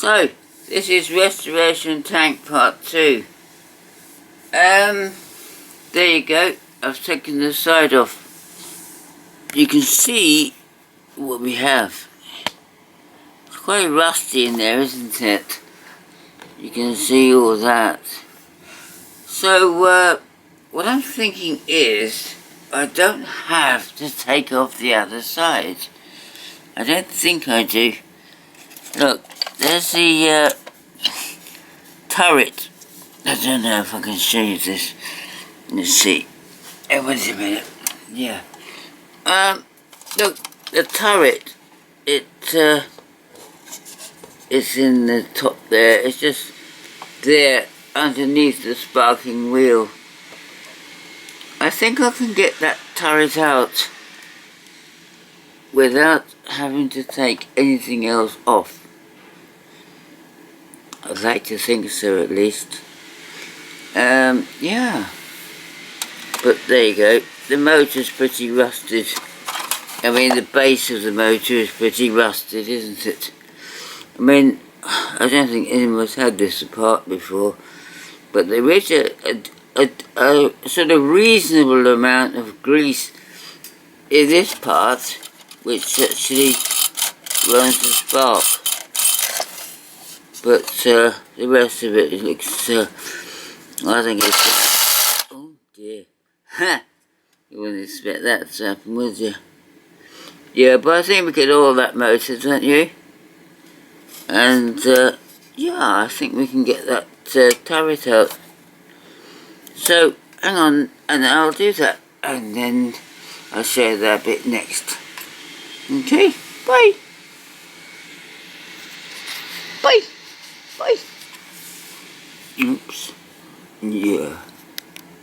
So, this is Restoration Tank Part 2. There you go. I've taken the side off. You can see what we have. It's quite rusty in there, isn't it? You can see all that. So, what I'm thinking is, I don't have to take off the other side. I don't think I do. Look, there's the turret. I don't know if I can show you this. Let's see. Oh, wait a minute. Yeah. Look, the turret. It's in the top there. It's just there underneath the sparking wheel. I think I can get that turret out without having to take anything else off. I'd like to think so, at least. Yeah. But there you go. The motor's pretty rusted. I mean, the base of the motor is pretty rusted, isn't it? I mean, I don't think anyone's had this apart before, but there is a sort of reasonable amount of grease in this part, which actually runs the spark. But the rest of it looks, I think it's, oh dear, ha! You wouldn't expect that to happen, would you? Yeah, but I think we get all that motor, don't you? And, yeah, I think we can get that turret out. So, hang on, and I'll do that, and then I'll show you that bit next. Okay, bye! Bye! Bye! Oops. Yeah.